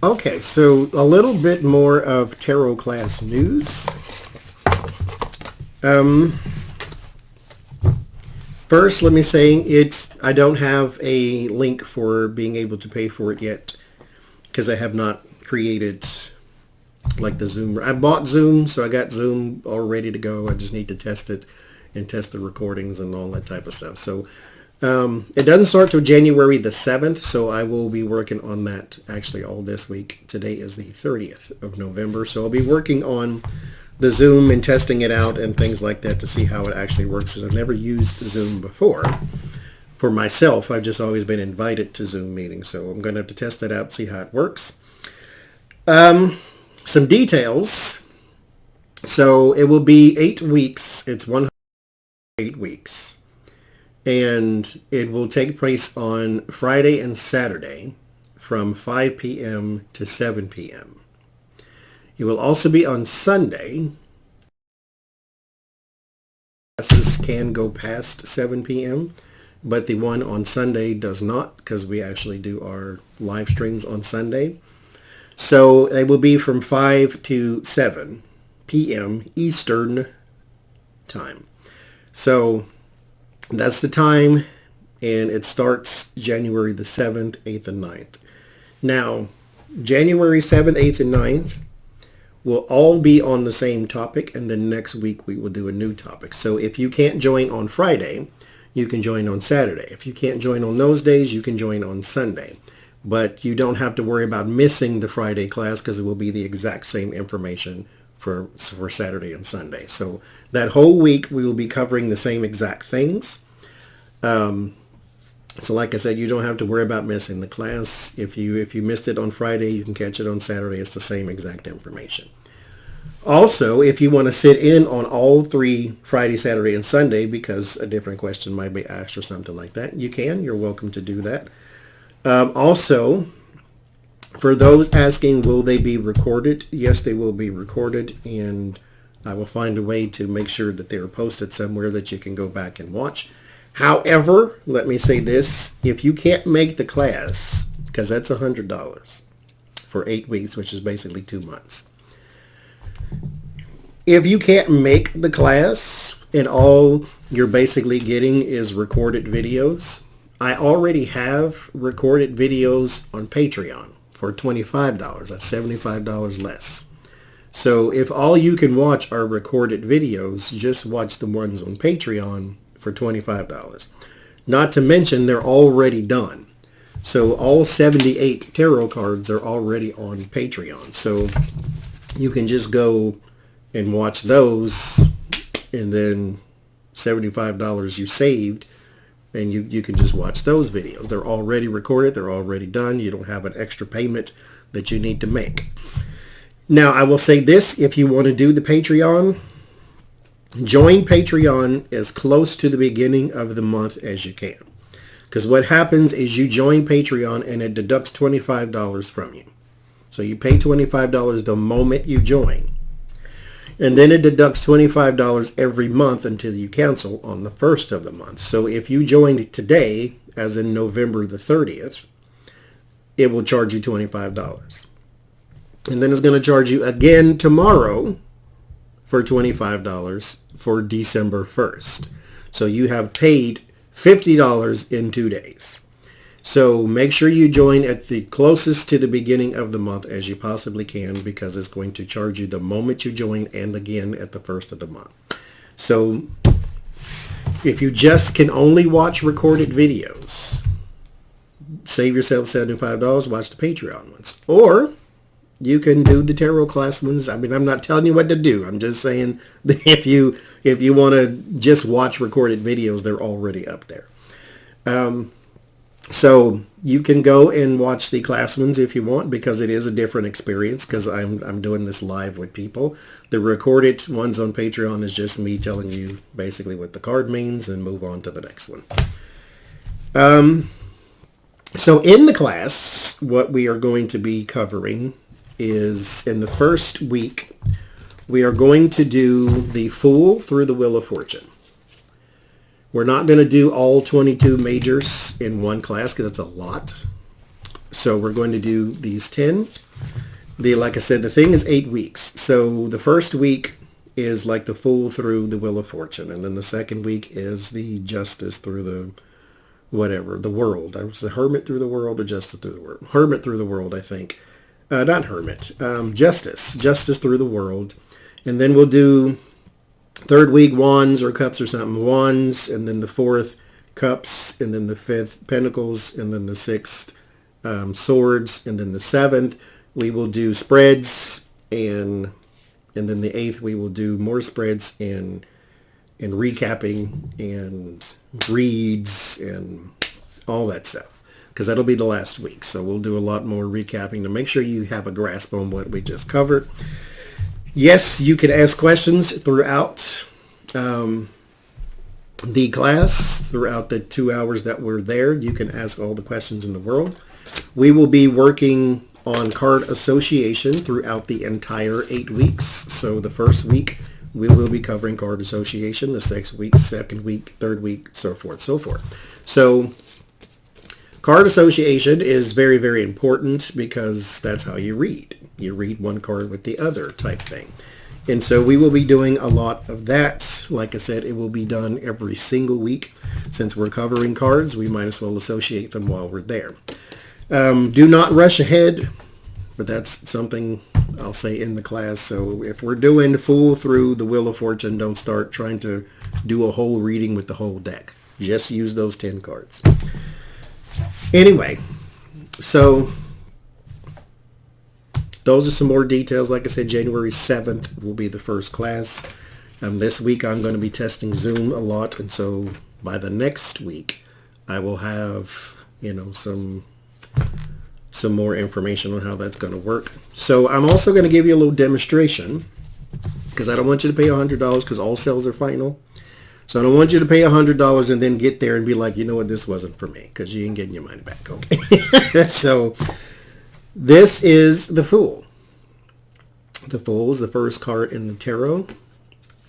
Okay, so a little bit more of tarot class news. First, let me say I don't have a link for being able to pay for it yet because I have not created like the Zoom. I bought Zoom, so I got Zoom all ready to go. I just need to test it and test the recordings and all that type of stuff. So it doesn't start till January the 7th, so I will be working on that actually all this week. Today is the 30th of November, so I'll be working on the Zoom and testing it out and things like that to see how it actually works. Because I've never used Zoom before for myself. I've just always been invited to Zoom meetings, so I'm going to have to test that out, see how it works. Some details. So it will be 8 weeks. It's 108 weeks. And it will take place on Friday and Saturday from 5 p.m. to 7 p.m. It will also be on Sunday. Classes can go past 7 p.m., but the one on Sunday does not because we actually do our live streams on Sunday. So it will be from 5 to 7 p.m. Eastern time. So that's the time, and it starts January the 7th, 8th, and 9th. Now, January 7th, 8th, and 9th will all be on the same topic, and then next week we will do a new topic. So if you can't join on Friday, you can join on Saturday. If you can't join on those days, you can join on Sunday. But you don't have to worry about missing the Friday class because it will be the exact same information for Saturday and Sunday. So that whole week we will be covering the same exact things. So like I said, you don't have to worry about missing the class. If you missed it on Friday, you can catch it on Saturday. It's the same exact information. Also, if you want to sit in on all 3 Friday, Saturday, and Sunday because a different question might be asked or something like that, you can. You're welcome to do that. Also, for those asking, will they be recorded? Yes, they will be recorded, and I will find a way to make sure that they are posted somewhere that you can go back and watch. However, let me say this, if you can't make the class, because that's $100 for 8 weeks, which is basically 2 months. If you can't make the class and all you're basically getting is recorded videos, I already have recorded videos on Patreon for $25. That's $75 less. So if all you can watch are recorded videos, just watch the ones on Patreon for $25. Not to mention they're already done. So all 78 tarot cards are already on Patreon. So you can just go and watch those, and then $75 you saved, and you can just watch those videos. They're already recorded. They're already done. You don't have an extra payment that you need to make. Now, I will say this. If you want to do the Patreon, join Patreon as close to the beginning of the month as you can. Because what happens is you join Patreon and it deducts $25 from you. So you pay $25 the moment you join. And then it deducts $25 every month until you cancel on the first of the month. So if you joined today, as in November the 30th, it will charge you $25. And then it's going to charge you again tomorrow for $25 for December 1st. So you have paid $50 in 2 days. So make sure you join at the closest to the beginning of the month as you possibly can, because it's going to charge you the moment you join and again at the first of the month. So if you just can only watch recorded videos, save yourself $75, watch the Patreon ones. Or you can do the tarot class ones. I mean, I'm not telling you what to do. I'm just saying that if you want to just watch recorded videos, they're already up there. So you can go and watch the class ones if you want, because it is a different experience, because I'm doing this live with people. The recorded ones on Patreon is just me telling you basically what the card means and move on to the next one. So in the class, what we are going to be covering is, in the first week, we are going to do the Fool through the Wheel of Fortune. We're not going to do all 22 majors in one class because it's a lot. So we're going to do these 10. Like I said, the thing is 8 weeks. So the first week is like the Fool through the Wheel of Fortune. And then the second week is the Justice through the the world. I was the Hermit through the world or Justice through the world. Hermit through the world, I think. Not Hermit. Justice. Justice through the world. And then we'll do third week Wands or Cups or something. Wands, and then the fourth Cups, and then the fifth Pentacles, and then the sixth Swords, and then the seventh we will do spreads, and then the eighth we will do more spreads and recapping and reads and all that stuff, because that'll be the last week. So we'll do a lot more recapping to make sure you have a grasp on what we just covered. Yes, you can ask questions throughout the class, throughout the 2 hours that we're there. You can ask all the questions in the world. We will be working on card association throughout the entire 8 weeks. So the first week we will be covering card association, the next week, second week, third week, so forth, so forth. So card association is very, very important because that's how you read. You read one card with the other type thing. And so we will be doing a lot of that. Like I said, it will be done every single week. Since we're covering cards, we might as well associate them while we're there. Do not rush ahead, but that's something I'll say in the class. So if we're doing Fool through the Wheel of Fortune, don't start trying to do a whole reading with the whole deck. Just use those 10 cards. Anyway, so those are some more details. Like I said, January 7th will be the first class. This week I'm going to be testing Zoom a lot, and so by the next week I will have, some more information on how that's going to work. So I'm also going to give you a little demonstration, because I don't want you to pay $100 because all sales are final. So I don't want you to pay $100 and then get there and be like, you know what, this wasn't for me, because you ain't getting your money back. Okay. So this is the Fool. The Fool is the first card in the tarot,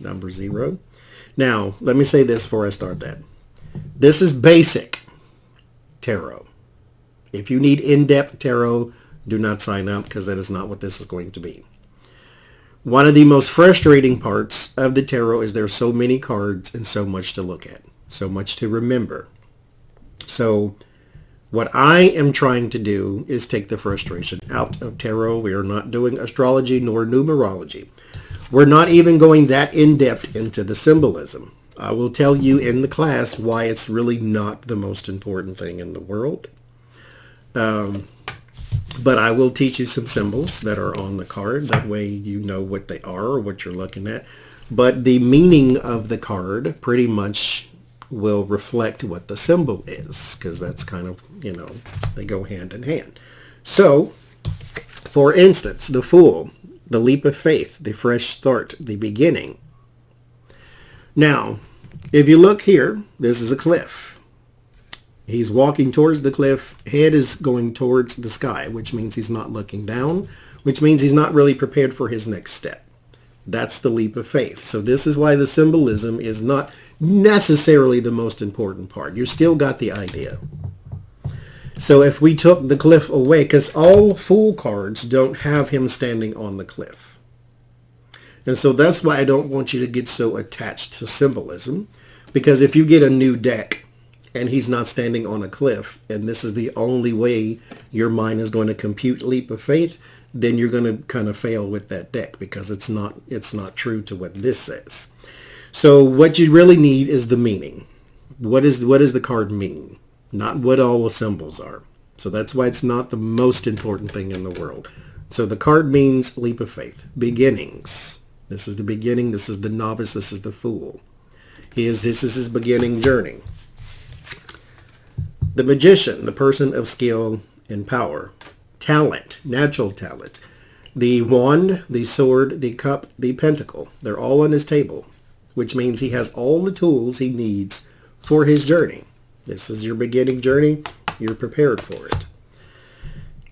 number 0. Now, let me say this before I start that. This is basic tarot. If you need in-depth tarot, do not sign up, because that is not what this is going to be. One of the most frustrating parts of the tarot is there's so many cards and so much to look at, so much to remember. So what I am trying to do is take the frustration out of tarot. We are not doing astrology nor numerology. We're not even going that in-depth into the symbolism. I will tell you in the class why it's really not the most important thing in the world. But I will teach you some symbols that are on the card. That way you know what they are or what you're looking at. But the meaning of the card pretty much will reflect what the symbol is, because that's kind of, they go hand in hand. So, for instance, the Fool, the leap of faith, the fresh start, the beginning. Now, if you look here, this is a cliff. He's walking towards the cliff. Head is going towards the sky, which means he's not looking down, which means he's not really prepared for his next step. That's the leap of faith. So this is why the symbolism is not necessarily the most important part. You still got the idea. So if we took the cliff away, because all Fool cards don't have him standing on the cliff. And so that's why I don't want you to get so attached to symbolism, because if you get a new deck and he's not standing on a cliff, and this is the only way your mind is going to compute leap of faith, then you're going to kind of fail with that deck, because it's not true to what this says. So what you really need is the meaning. What does the card mean? Not what all the symbols are. So that's why it's not the most important thing in the world. So the card means leap of faith, beginnings. This is the beginning. This is the novice. This is the Fool. This is his beginning journey. The Magician, the person of skill and power. Talent, natural talent. The Wand, the Sword, the Cup, the Pentacle. They're all on his table, which means he has all the tools he needs for his journey. This is your beginning journey. You're prepared for it.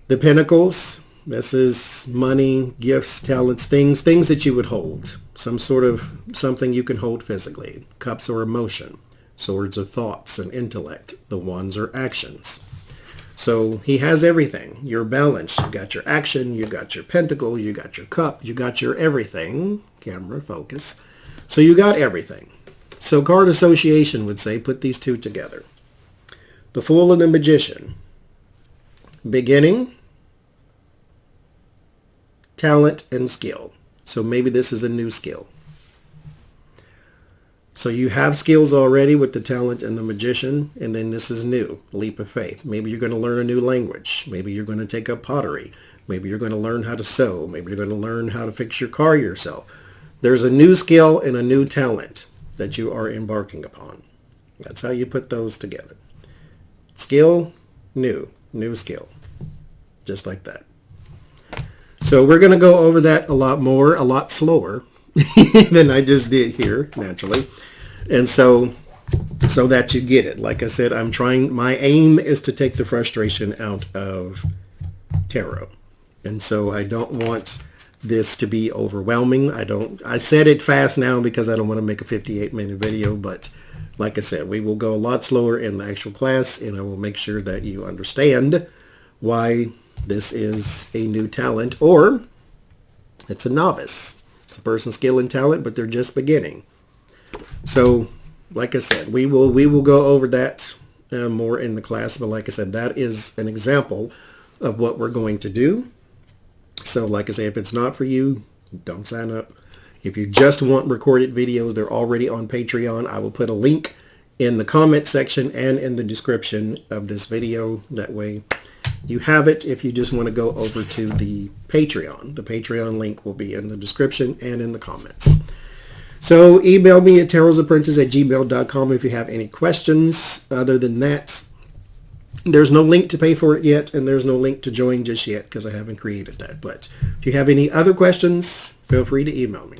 The Pentacles, this is money, gifts, talents, things that you would hold. Something you can hold physically. Cups are emotion. Swords are thoughts and intellect. The Wands are actions. So he has everything. Your balance, you got your action, you got your pentacle, you got your cup, you got your everything. Camera, focus. So you got everything. So card association would say put these two together. The Fool and the Magician. Beginning, talent, and skill. So maybe this is a new skill. So you have skills already with the talent and the magician, and then this is new, leap of faith. Maybe you're going to learn a new language. Maybe you're going to take up pottery. Maybe you're going to learn how to sew. Maybe you're going to learn how to fix your car yourself. There's a new skill and a new talent that you are embarking upon. That's how you put those together. Skill, new skill. Just like that. So we're going to go over that a lot more, a lot slower than I just did here, naturally. And so that you get it. Like I said, my aim is to take the frustration out of tarot. And so I don't want this to be overwhelming. I said it fast now because I don't want to make a 58-minute video, but like I said, we will go a lot slower in the actual class, and I will make sure that you understand why this is a new talent, or it's a novice. It's a person's skill and talent, but they're just beginning. So, like I said, we will go over that more in the class. But like I said, that is an example of what we're going to do. So, like I say, if it's not for you, don't sign up. If you just want recorded videos, they're already on Patreon. I will put a link in the comment section and in the description of this video. That way you have it if you just want to go over to the Patreon. The Patreon link will be in the description and in the comments. So email me at tarotsapprentice@gmail.com if you have any questions. Other than that, there's no link to pay for it yet, and there's no link to join just yet because I haven't created that. But if you have any other questions, feel free to email me.